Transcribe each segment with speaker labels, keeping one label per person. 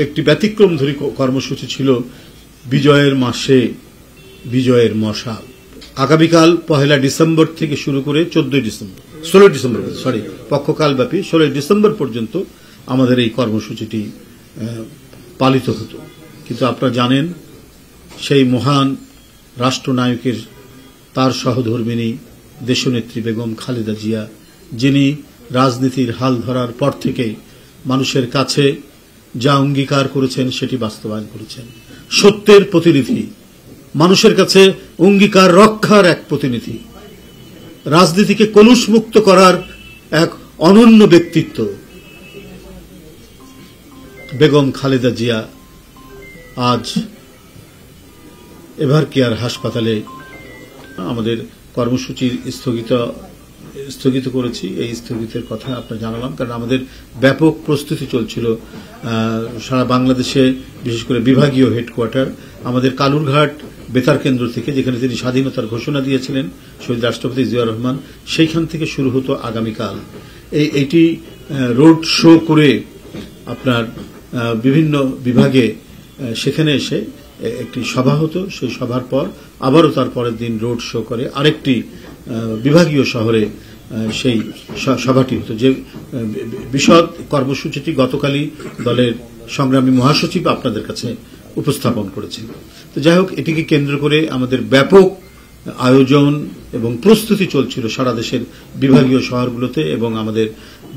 Speaker 1: একটি ব্যতিক্রমধর্মী কর্মসূচি ছিল বিজয়ের মাসে বিজয়ের মশাল। আগামীকাল 1 ডিসেম্বর থেকে শুরু করে 16 ডিসেম্বর পক্ষকালব্যাপী 16 ডিসেম্বর পর্যন্ত আমাদের এই কর্মসূচিটি পালিত হতো। কিন্তু আপনারা জানেন সেই মহান রাষ্ট্রনায়কের তার সহধর্মিণী দেশনেত্রী বেগম খালেদা জিয়া, যিনি রাজনীতির হাল ধরার পর থেকে মানুষের কাছে যা অঙ্গীকার করেছেন সেটি বাস্তবায়ন করেছেন। সত্যের প্রতিনিধি, মানুষের কাছে অঙ্গীকার রক্ষার এক প্রতিনিধি, রাজনীতিকে কলুষমুক্ত করার এক অনন্য ব্যক্তিত্ব বেগম খালেদা জিয়া আজ এভারকেয়ার হাসপাতালে আমাদের কর্মসূচির স্থগিত করেছি। এই স্থগিতের কথা আপনার জানালাম, কারণ আমাদের ব্যাপক প্রস্তুতি চলছিল সারা বাংলাদেশে, বিশেষ করে বিভাগীয় হেডকোয়ার্টার আমাদের কালুরঘাট বেতার কেন্দ্র থেকে, যেখানে তিনি স্বাধীনতার ঘোষণা দিয়েছিলেন শহীদ রাষ্ট্রপতি জিয়াউর রহমান, সেইখান থেকে শুরু হতো আগামীকাল। এইটি রোড শো করে আপনার বিভিন্ন বিভাগে সেখানে এসে একটি সভা হতো। সেই সভার পর আবারও তার পরের দিন রোড শো করে আরেকটি বিভাগীয় শহরে সেই সভাটি হতো। যে বিশদ কর্মসূচিটি গতকালই দলের সংগ্রামী মহাসচিব আপনাদের কাছে উপস্থাপন করেছেন। তো যাই হোক, এটিকে কেন্দ্র করে আমাদের ব্যাপক আয়োজন এবং প্রস্তুতি চলছিল সারা দেশের বিভাগীয় শহরগুলোতে এবং আমাদের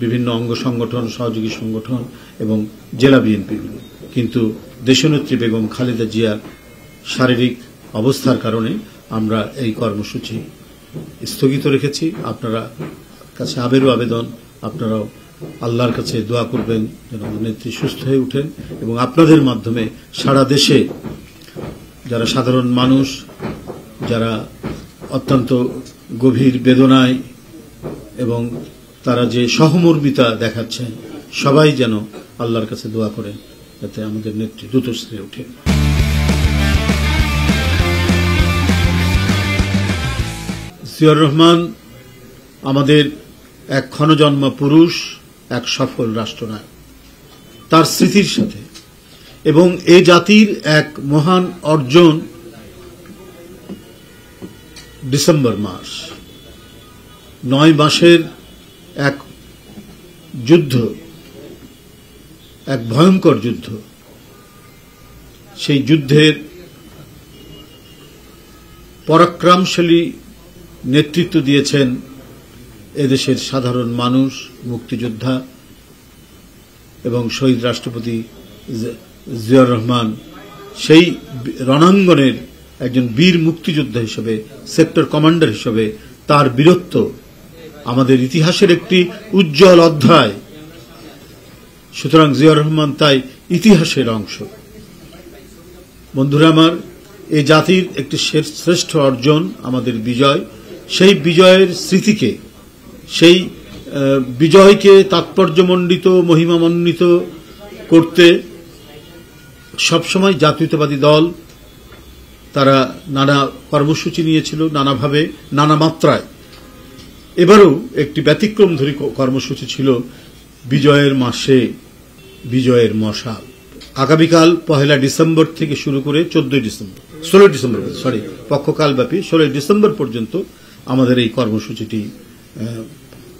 Speaker 1: বিভিন্ন অঙ্গ সংগঠন, সহযোগী সংগঠন এবং জেলা বিএনপিগুলো। কিন্তু দেশনেত্রী বেগম খালেদা জিয়ার শারীরিক অবস্থার কারণে আমরা এই কর্মসূচি স্থগিত রেখেছি। আপনারা কাছে আবেদন, আপনারাও আল্লাহর কাছে দোয়া করবেন যেন নেত্রী সুস্থ হয়ে উঠেন এবং আপনাদের মাধ্যমে সারা দেশে যারা সাধারণ মানুষ, যারা অত্যন্ত গভীর বেদনায় এবং তারা যে সহমর্মিতা দেখাচ্ছেন, সবাই যেন আল্লাহর কাছে দোয়া করেন যাতে আমাদের নেত্রী দ্রুত সেরে ওঠেন। জিয়াউর রহমান আমাদের এক ক্ষণজন্মা পুরুষ, এক সফল রাষ্ট্রনায়ক। তার স্মৃতির সাথে এবং এই জাতির এক মহান অর্জন ডিসেম্বর মাস, 9 মাসের এক যুদ্ধ, এক ভয়ঙ্কর যুদ্ধ। সেই যুদ্ধের পরাক্রমশালী নেতৃত্ব দিয়েছেন এদেশের সাধারণ মানুষ, মুক্তিযোদ্ধা এবং শহীদ রাষ্ট্রপতি জিয়াউর রহমান। সেই রণাঙ্গনের একজন বীর মুক্তিযোদ্ধা হিসেবে, সেক্টর কমান্ডার হিসেবে তার বীরত্ব আমাদের ইতিহাসের একটি উজ্জ্বল অধ্যায়। সুতরাং জিয়াউর রহমান তাই ইতিহাসের অংশ। বন্ধুরা আমার, এই জাতির একটি শ্রেষ্ঠ অর্জন আমাদের বিজয়। সেই বিজয়ের স্মৃতিকে, সেই বিজয়কে তাৎপর্যমণ্ডিত, মহিমামণ্ডিত করতে সবসময় জাতীয়তাবাদী দল তারা নানা কর্মসূচি নিয়েছিল, নানাভাবে, নানা মাত্রায়। এবারও একটি ব্যতিক্রমধর্মী কর্মসূচি ছিল বিজয়ের মাসে বিজয়ের মশাল। আগামীকাল 1 ডিসেম্বর থেকে শুরু করে 16 ডিসেম্বর পক্ষকালব্যাপী 16 ডিসেম্বর পর্যন্ত আমাদের এই কর্মসূচিটি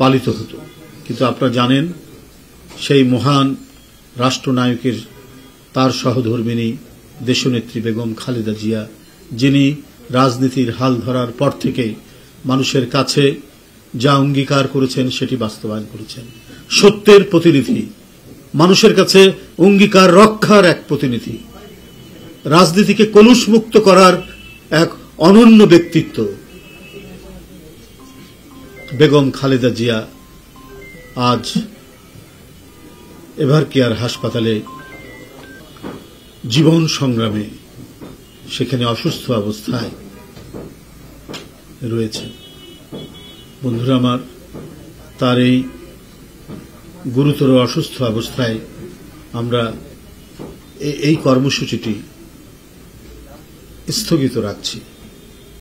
Speaker 1: পালিত হতো। কিন্তু আপনারা জানেন সেই মহান রাষ্ট্রনায়কের তার সহধর্মিণী দেশনেত্রী বেগম খালেদা জিয়া, যিনি রাজনীতির হাল ধরার পর থেকে মানুষের কাছে যা অঙ্গীকার করেছেন সেটি বাস্তবায়ন করেছেন। সত্যের প্রতিনিধি, মানুষের কাছে অঙ্গীকার রক্ষার এক প্রতিনিধি, রাজনীতিকে কলুষমুক্ত করার এক অনন্য ব্যক্তিত্ব বেগম খালেদা জিয়া আজ এভারকেয়ার হাসপাতালে জীবন সংগ্রামে সেখানে অসুস্থ অবস্থায় রয়েছেন। বন্ধুরা আমার, তার এই গুরুতর অসুস্থ অবস্থায় আমরা এই কর্মসূচিটি স্থগিত রাখছি।